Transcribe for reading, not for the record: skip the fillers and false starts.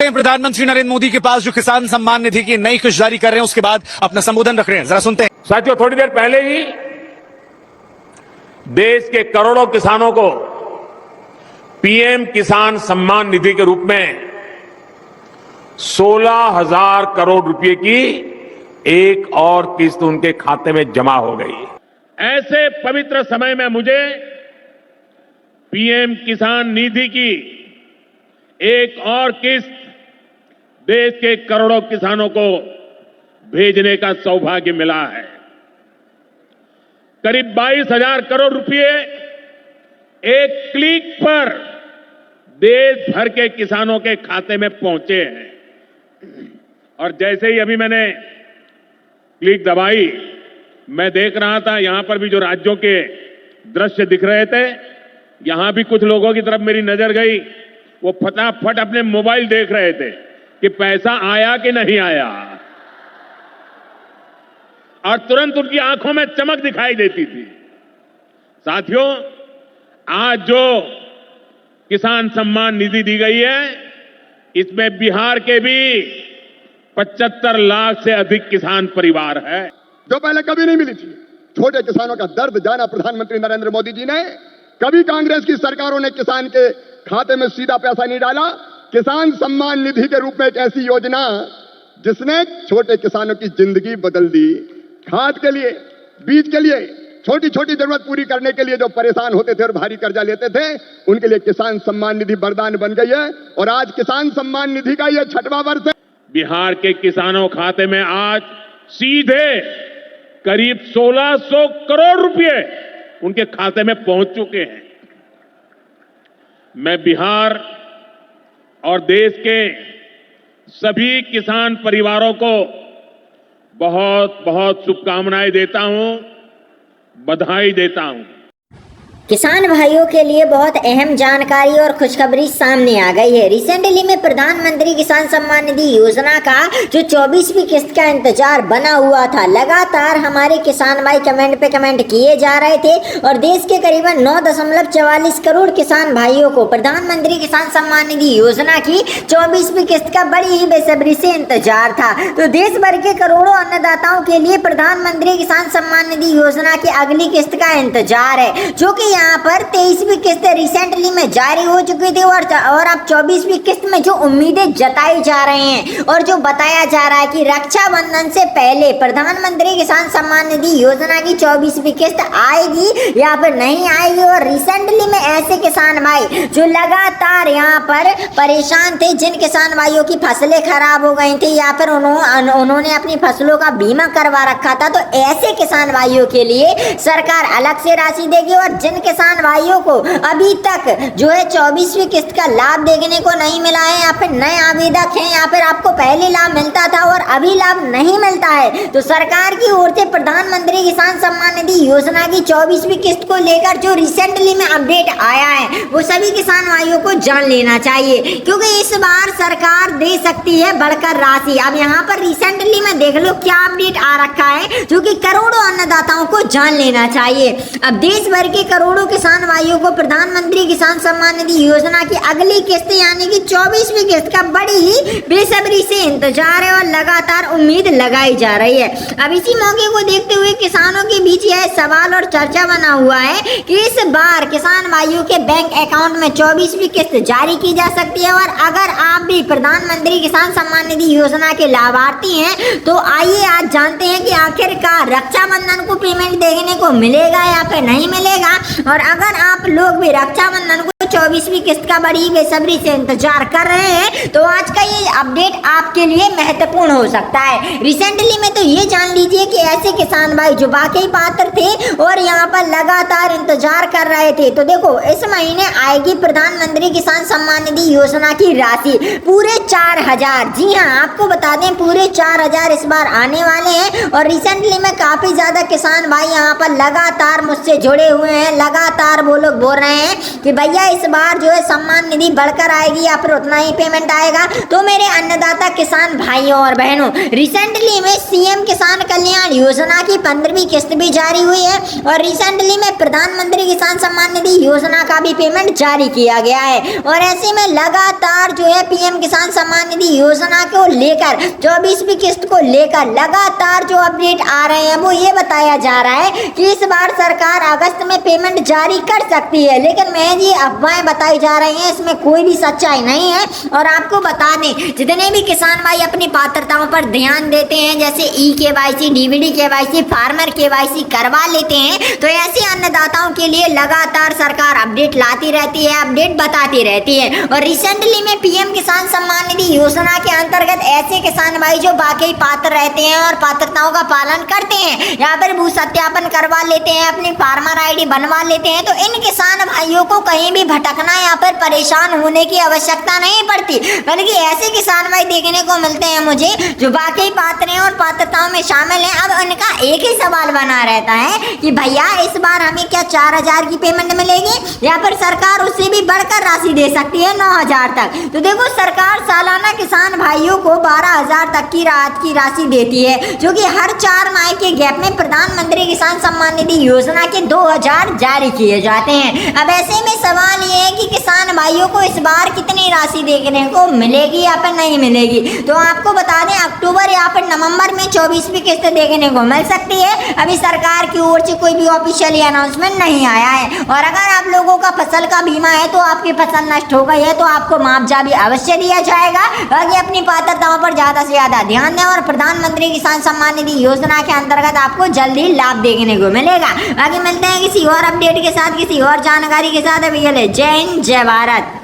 प्रधानमंत्री नरेंद्र मोदी के पास जो किसान सम्मान निधि की नई किस्त जारी कर रहे हैं, उसके बाद अपना संबोधन रख रहे हैं, जरा सुनते हैं। साथियों, थोड़ी देर पहले ही देश के करोड़ों किसानों को पीएम किसान सम्मान निधि के रूप में 16,000 करोड़ रुपए की एक और किस्त उनके खाते में जमा हो गई। ऐसे पवित्र समय में मुझे पीएम किसान निधि की एक और किस्त देश के करोड़ों किसानों को भेजने का सौभाग्य मिला है। करीब 22,000 करोड़ रुपए एक क्लिक पर देश भर के किसानों के खाते में पहुंचे हैं। और जैसे ही अभी मैंने क्लिक दबाई, मैं देख रहा था यहां पर भी जो राज्यों के दृश्य दिख रहे थे, यहां भी कुछ लोगों की तरफ मेरी नजर गई। वो फटाफट अपने मोबाइल देख रहे थे कि पैसा आया कि नहीं आया, और तुरंत उनकी आंखों में चमक दिखाई देती थी। साथियों, आज जो किसान सम्मान निधि दी गई है, इसमें बिहार के भी 75 लाख से अधिक किसान परिवार है, जो पहले कभी नहीं मिली थी। छोटे किसानों का दर्द जाना प्रधानमंत्री नरेंद्र मोदी जी ने। कभी कांग्रेस की सरकारों ने किसान के खाते में सीधा पैसा नहीं डाला। किसान सम्मान निधि के रूप में एक ऐसी योजना जिसने छोटे किसानों की जिंदगी बदल दी। खाद के लिए, बीज के लिए, छोटी छोटी जरूरत पूरी करने के लिए जो परेशान होते थे और भारी कर्जा लेते थे, उनके लिए किसान सम्मान निधि वरदान बन गई है। और आज किसान सम्मान निधि का यह 6वां वर्ष है। बिहार के किसानों खाते में आज सीधे करीब 1,600 करोड़ रुपए उनके खाते में पहुंच चुके हैं। मैं बिहार और देश के सभी किसान परिवारों को बहुत बहुत शुभकामनाएं देता हूं, बधाई देता हूं। किसान भाइयों के लिए बहुत अहम जानकारी और खुशखबरी सामने आ गई है। रिसेंटली में प्रधानमंत्री किसान सम्मान निधि योजना का जो 24वीं किस्त का इंतजार बना हुआ था, लगातार हमारे किसान भाई कमेंट पे कमेंट किए जा रहे थे और देश के करीबन 9.44 करोड़ किसान भाइयों को प्रधानमंत्री किसान सम्मान निधि योजना की 24वीं किस्त का बड़ी ही बेसब्री से इंतजार था। तो देश भर के करोड़ों अन्नदाताओं के लिए प्रधानमंत्री किसान सम्मान निधि योजना की अगली किस्त का इंतजार है, जो कि यहाँ पर 23वीं किस्त रिसेंटली में जारी हो चुकी थी और अब 24वीं किस्त में जो उम्मीदें जताई जा रहे हैं और जो बताया जा रहा है कि रक्षाबंधन से पहले प्रधानमंत्री किसान सम्मान निधि योजना की 24वीं किस्त आएगी या फिर नहीं आएगी। और रिसेंटली में ऐसे किसान भाई जो लगातार यहाँ पर परेशान थे, जिन किसान भाइयों की फसलें खराब हो गई थी या फिर उन्होंने अपनी फसलों का बीमा करवा रखा था, तो ऐसे किसान भाइयों के लिए सरकार अलग से राशि देगी। और जिन किसान भाइयों को अभी तक जो है 24वीं किस्त का लाभ देखने को नहीं मिला है या फिर नए आवेदक हैं या फिर आपको पहले लाभ मिलता था और अभी लाभ नहीं मिलता है, तो सरकार की ओर से प्रधानमंत्री किसान सम्मान निधि योजना की 24वीं किस्त को लेकर जो रिसेंटली में अपडेट आया है, वो सभी किसान भाइयों को जान लेना चाहिए, क्योंकि इस बार सरकार दे सकती है बढ़कर राशि। अब यहाँ पर रिसेंटली में देख लो क्या अपडेट आ रखा है, जो कि करोड़ों अन्नदाताओं को जान लेना चाहिए। अब देश भर के करोड़ों किसान भाइयों को प्रधानमंत्री किसान सम्मान निधि योजना की अगली किस्त यानी कि 24वीं किस्त का बड़ी ही बेसब्री से इंतजार है और लगातार उम्मीद लगाई जा रही है। अब इसी मौके को देखते हुए किसानों के बीच यह सवाल और चर्चा बना हुआ है कि इस बार किसान भाइयों के बैंक अकाउंट में 24वीं किस्त जारी की जा सकती है। और अगर आप भी प्रधानमंत्री किसान सम्मान निधि योजना के लाभार्थी हैं, तो आइए आज जानते हैं कि आखिरकार रक्षाबंधन को पेमेंट देखने को मिलेगा या फिर नहीं मिलेगा। और अगर आप लोग भी रक्षाबंधन को 24वीं किस्त का बड़ी बेसब्री से इंतजार कर रहे हैं, तो आज का ये अपडेट आपके लिए महत्वपूर्ण हो सकता है। रिसेंटली में तो ये जान लीजिए कि ऐसे किसान भाई जो वाकई पात्र थे और यहाँ पर लगातार इंतजार कर रहे थे, तो देखो इस महीने आएगी प्रधानमंत्री किसान सम्मान निधि योजना की राशि पूरे 4,000। जी हाँ, आपको बता दें पूरे 4,000 इस बार आने वाले हैं। और रिसेंटली में काफी ज्यादा किसान भाई यहाँ पर लगातार मुझसे जुड़े हुए हैं, लगातार वो लोग बोल रहे हैं कि भैया इस बार जो है सम्मान निधि बढ़कर आएगी या फिर उतना ही पेमेंट आएगा। तो मेरे मेरे अन्नदाता किसान भाइयों और बहनों, रिसेंटली में सीएम किसान कल्याण योजना की 15वीं किस्त भी जारी हुई है और रिसेंटली में प्रधानमंत्री किसान सम्मान निधि योजना का भी पेमेंट जारी किया गया है। और ऐसे में लगातार जो है पीएम किसान सम्मान निधि योजना को लेकर 24वीं किस्त को लेकर लगातार जो अपडेट आ रहे हैं वो ये बताया जा रहा है कि इस बार सरकार अगस्त में पेमेंट जारी कर सकती है, लेकिन मैं ये अफवाहें बताई जा रही हैं, इसमें कोई भी सच्चाई नहीं है। और आपको बता दें, जितने भी किसान भाई अपनी पात्रताओं पर ध्यान देते हैं, जैसे e-KYC, DBD KYC, farmer KYC करवा लेते हैं, तो ऐसे अन्नदाताओं के लिए लगातार सरकार अपडेट लाती रहती है, अपडेट बताती रहती है। और रिसेंटली में पीएम किसान सम्मान निधि योजना के अंतर्गत ऐसे किसान भाई जो वाकई पात्र रहते हैं और पात्रताओं का पालन करते हैं, यहाँ पर भू सत्यापन करवा लेते हैं, अपनी फार्मर आईडी बनवा लेते हैं, तो इन किसान भाइयों को कहीं भी भटकना यहाँ पर परेशान होने की आवश्यकता नहीं पड़ती। बल्कि ऐसे किसान भाई देखने को मिलते हैं मुझे जो वाकई पात्र हैं और पात्रताओं में शामिल हैं। अब उनका एक ही सवाल बना रहता है कि भैया इस बार हमें क्या 4000 की पेमेंट मिलेगी या फिर सरकार उससे भी बढ़कर राशि दे सकती है 9000 तक। तो देखो, सरकार सालाना किसान भाइयों को 12000 तक की राहत की राशि देती है, जो कि हर 4 माह के गैप में प्रधानमंत्री किसान सम्मान निधि योजना के 2000 जारी किए जाते हैं। अब ऐसे में सवाल ये है कि किसान भाइयों को इस बार कितनी राशि देखने को मिलेगी या फिर नहीं मिलेगी। तो आपको बता दें, अक्टूबर या फिर नवंबर में 24वीं किस्त देखने को मिल सकती है। अभी सरकार की ओर से कोई भी ऑफिशियली अनाउंसमेंट नहीं आया है। और अगर आप लोगों का फसल का बीमा है तो आपकी फसल नष्ट हो गई है तो आपको मुआवजा भी अवश्य दिया जाएगा। बाकी अपनी पात्रताओं पर ज्यादा से ज्यादा ध्यान दें और प्रधानमंत्री किसान सम्मान निधि योजना के अंतर्गत आपको जल्दी लाभ देखने को मिलेगा। बाकी मिलते हैं किसी और अपडेट के साथ, किसी और जानकारी के साथ। अभी के लिए जय हिंद, जय भारत।